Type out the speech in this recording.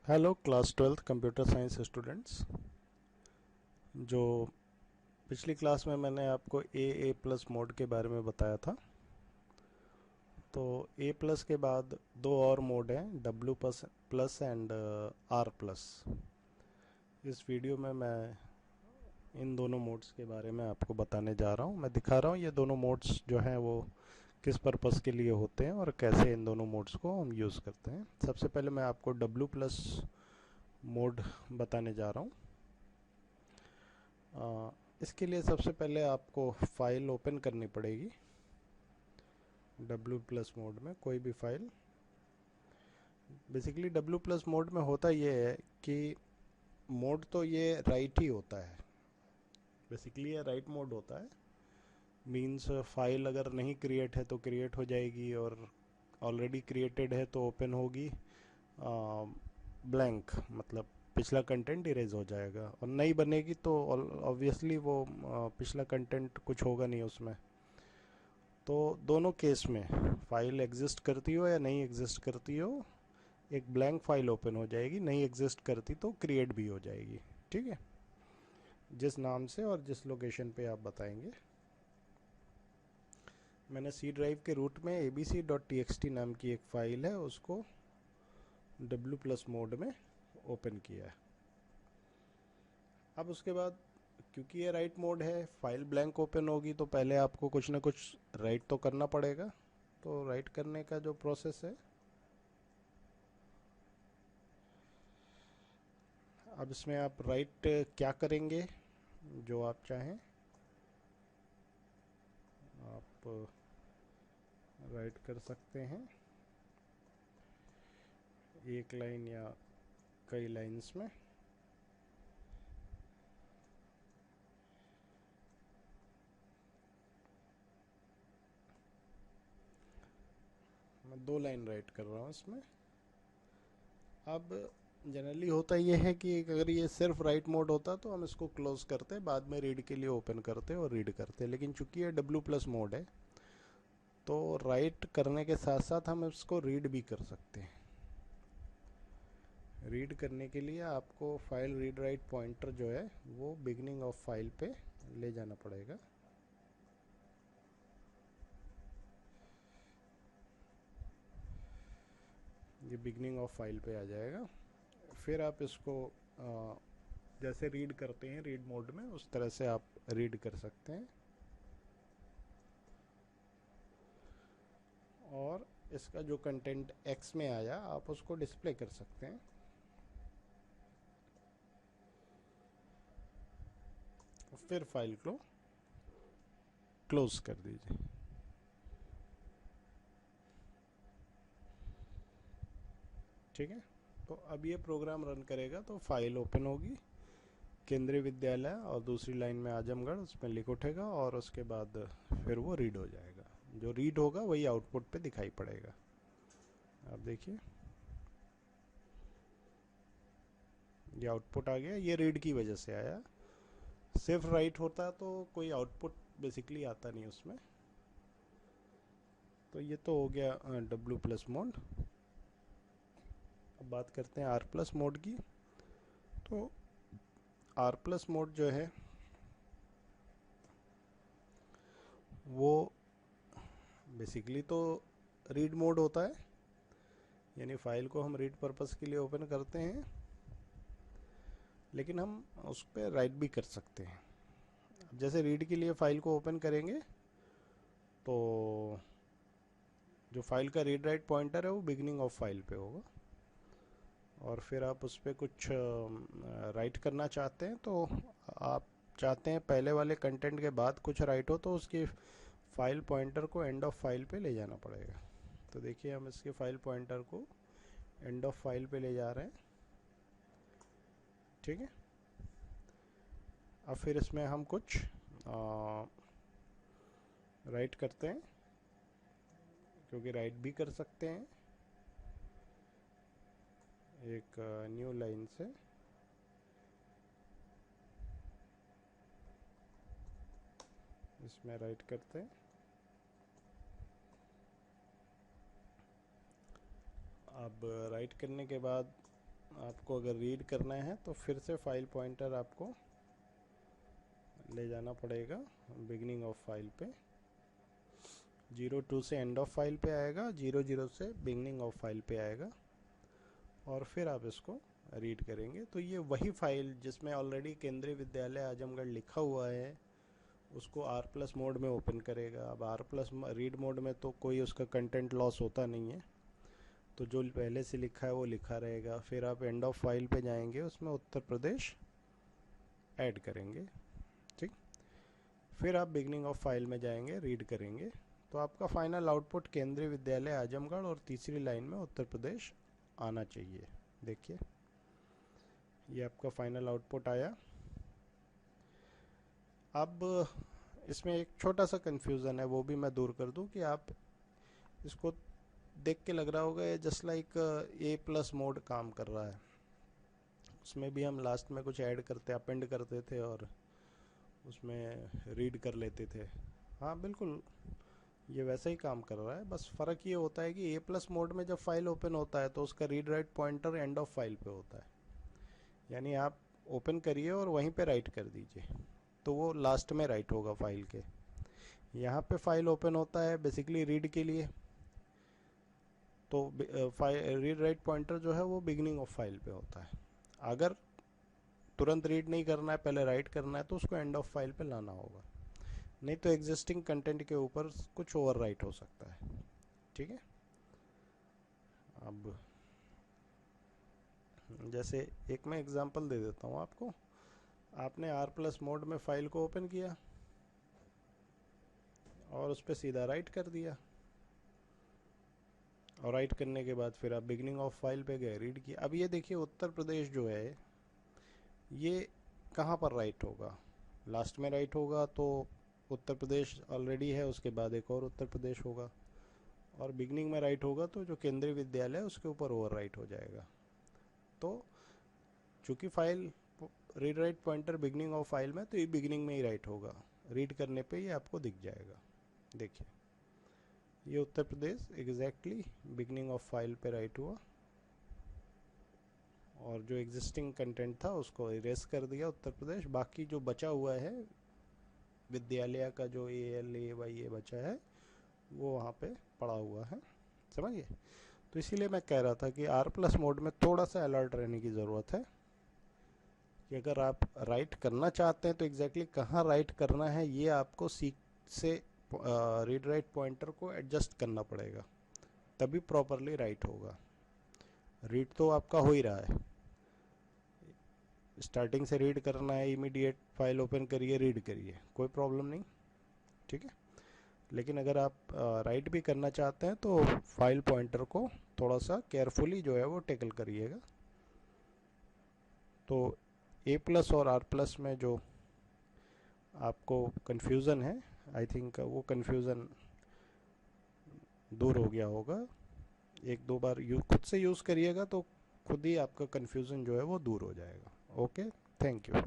Hello class 12th computer science students. जो पिछली class में मैंने आपको ए प्लस मोड के बारे में बताया था। तो ए प्लस के बाद दो और मोड हैं, W plus plus and R plus. इस वीडियो में मैं इन दोनों मोड्स के बारे में आपको बताने जा रहा हूँ। मैं दिखा रहा हूँ ये दोनों मोड्स जो हैं वो किस पर्पस के लिए होते हैं और कैसे इन दोनों मोड्स को हम यूज़ करते हैं। सबसे पहले मैं आपको डब्ल्यू प्लस मोड बताने जा रहा हूँ। इसके लिए सबसे पहले आपको फाइल ओपन करनी पड़ेगी। डब्ल्यू प्लस मोड में कोई भी file, basically W plus mode में होता ये है कि मोड तो ये राइट ही होता है। बेसिकली ये राइट मोड होता है। मींस फाइल अगर नहीं क्रिएट है तो क्रिएट हो जाएगी, और ऑलरेडी क्रिएटेड है तो ओपन होगी ब्लैंक, मतलब पिछला कंटेंट इरेज हो जाएगा। और नई बनेगी तो ऑब्वियसली वो पिछला कंटेंट कुछ होगा नहीं उसमें। तो दोनों केस में फाइल एग्जिस्ट करती हो या नहीं एग्जिस्ट करती हो, एक ब्लैंक फाइल ओपन हो जाएगी। नहीं एग्जिस्ट करती तो क्रिएट भी हो जाएगी। ठीक है, जिस नाम से और जिस लोकेशन पे आप बताएंगे। मैंने सी ड्राइव के रूट में abc.txt नाम की एक फ़ाइल है, उसको डब्ल्यू प्लस मोड में ओपन किया है। अब उसके बाद क्योंकि ये राइट मोड है, फाइल ब्लैंक ओपन होगी तो पहले आपको कुछ ना कुछ राइट तो करना पड़ेगा। तो राइट करने का जो प्रोसेस है, अब इसमें आप राइट क्या करेंगे, जो आप चाहें आप राइट कर सकते हैं, एक लाइन या कई लाइंस में। मैं दो लाइन राइट कर रहा हूँ इसमें। अब जनरली होता ये है कि अगर ये सिर्फ राइट मोड होता तो हम इसको क्लोज करते, बाद में रीड के लिए ओपन करते और रीड करते। लेकिन चूंकि ये डब्ल्यू प्लस मोड है तो राइट करने के साथ साथ हम इसको रीड भी कर सकते हैं। रीड करने के लिए आपको फाइल रीड राइट पॉइंटर जो है वो बिगनिंग ऑफ फाइल पे ले जाना पड़ेगा। ये बिगनिंग ऑफ फाइल पे आ जाएगा। फिर आप इसको जैसे रीड करते हैं रीड मोड में, उस तरह से आप रीड कर सकते हैं। और इसका जो कंटेंट एक्स में आया आप उसको डिस्प्ले कर सकते हैं। फिर फाइल को क्लोज कर दीजिए। ठीक है, तो अब ये प्रोग्राम रन करेगा तो फाइल ओपन होगी, केंद्रीय विद्यालय और दूसरी लाइन में आजमगढ़, उसमें लिख उठेगा और उसके बाद फिर वो रीड हो जाएगा। जो रीड होगा वही आउटपुट पे दिखाई पड़ेगा। आप देखिए ये आउटपुट आ गया, ये रीड की वजह से आया। सिर्फ राइट होता तो कोई आउटपुट बेसिकली आता नहीं उसमें। तो ये तो हो गया डब्ल्यू प्लस मोड। अब बात करते हैं आर प्लस मोड की। तो आर प्लस मोड जो है वो बेसिकली तो रीड मोड होता है, यानी फाइल को हम रीड पर्पस के लिए ओपन करते हैं, लेकिन हम उस पर राइट भी कर सकते हैं। अब जैसे रीड के लिए फाइल को ओपन करेंगे तो जो फाइल का रीड राइट पॉइंटर है वो बिगनिंग ऑफ फाइल पे होगा। और फिर आप उस पर कुछ राइट करना चाहते हैं तो आप चाहते हैं पहले वाले कंटेंट के बाद कुछ राइट हो, तो उसकी फाइल पॉइंटर को एंड ऑफ फाइल पे ले जाना पड़ेगा। तो देखिए हम इसके फाइल पॉइंटर को एंड ऑफ फाइल पे ले जा रहे हैं। ठीक है, अब फिर इसमें हम कुछ राइट करते हैं, क्योंकि राइट भी कर सकते हैं एक न्यू लाइन से। इसमें राइट करते हैं। अब राइट करने के बाद आपको अगर रीड करना है तो फिर से फाइल पॉइंटर आपको ले जाना पड़ेगा बिगनिंग ऑफ फाइल पे। 02 से एंड ऑफ फाइल पे आएगा, 00 से बिगनिंग ऑफ फाइल पे आएगा, और फिर आप इसको रीड करेंगे। तो ये वही फाइल जिसमें ऑलरेडी केंद्रीय विद्यालय आजमगढ़ लिखा हुआ है उसको R+ मोड में ओपन करेगा। अब R+ रीड मोड में तो कोई उसका कंटेंट लॉस होता नहीं है, तो जो पहले से लिखा है वो लिखा रहेगा। फिर आप एंड ऑफ फाइल पे जाएंगे, उसमें उत्तर प्रदेश ऐड करेंगे, ठीक। फिर आप बिगनिंग ऑफ फाइल में जाएंगे, रीड करेंगे, तो आपका फाइनल आउटपुट केंद्रीय विद्यालय आजमगढ़ और तीसरी लाइन में उत्तर प्रदेश आना चाहिए। देखिए ये आपका फाइनल आउटपुट आया। अब इसमें एक छोटा सा कंफ्यूजन है, वो भी मैं दूर कर दूं कि आप इसको देख के लग रहा होगा ये जस्ट लाइक A+ मोड काम कर रहा है। उसमें भी हम लास्ट में कुछ ऐड करते, अपेंड करते थे और उसमें रीड कर लेते थे। हाँ बिल्कुल, ये वैसा ही काम कर रहा है, बस फ़र्क ये होता है कि A+ मोड में जब फाइल ओपन होता है तो उसका read write pointer end of file पे होता है, यानी आप ओपन करिए और वहीं पे राइट कर दीजिए, तो वो लास्ट में राइट होगा फाइल के। यहाँ पे फाइल ओपन होता है बेसिकली रीड के लिए, तो रीड राइट पॉइंटर जो है वो बिगनिंग ऑफ फाइल पे होता है। अगर तुरंत रीड नहीं करना है, पहले राइट करना है, तो उसको एंड ऑफ फाइल पे लाना होगा, नहीं तो एग्जिस्टिंग कंटेंट के ऊपर कुछ ओवर राइट हो सकता है, ठीक है। अब जैसे एक मैं एग्जांपल दे देता हूँ आपको। आपने R+ मोड में फाइल को ओपन किया और उस पर सीधा राइट कर दिया, और राइट करने के बाद फिर आप बिगनिंग ऑफ फाइल पे गए, रीड किया। अब ये देखिए उत्तर प्रदेश जो है ये कहाँ पर राइट होगा, लास्ट में राइट होगा, तो उत्तर प्रदेश ऑलरेडी है, उसके बाद एक और उत्तर प्रदेश होगा, और बिगनिंग में राइट होगा तो जो केंद्रीय विद्यालय है उसके ऊपर ओवर राइट हो जाएगा। तो चूँकि file read write pointer beginning of file में, तो ये बिगनिंग में ही राइट होगा, रीड करने पे ये आपको दिख जाएगा। देखिए ये Uttar Pradesh exactly beginning of file पे राइट हुआ, और जो एग्जिस्टिंग कंटेंट था उसको इरेज कर दिया उत्तर प्रदेश। बाकी जो बचा हुआ है विद्यालय का, जो ALAY बचा है, वो वहाँ पे पड़ा हुआ है, समझिए। तो इसीलिए मैं कह रहा था कि R+ मोड में थोड़ा सा अलर्ट रहने की ज़रूरत है कि अगर आप राइट करना चाहते हैं तो एग्जैक्टली कहाँ राइट करना है ये आपको सीख से रीड राइट पॉइंटर को एडजस्ट करना पड़ेगा, तभी प्रॉपरली राइट होगा। रीड तो आपका हो ही रहा है, स्टार्टिंग से रीड करना है, इमीडिएट फाइल ओपन करिए रीड करिए, कोई प्रॉब्लम नहीं, ठीक है। लेकिन अगर आप राइट भी करना चाहते हैं तो फाइल पॉइंटर को थोड़ा सा केयरफुली जो है वो टेकल करिएगा। तो A+ और R+ में जो आपको कन्फ्यूज़न है, आई थिंक वो कन्फ्यूज़न दूर हो गया होगा। एक दो बार खुद से यूज़ करिएगा तो खुद ही आपका कन्फ्यूज़न जो है वो दूर हो जाएगा। Okay, thank you.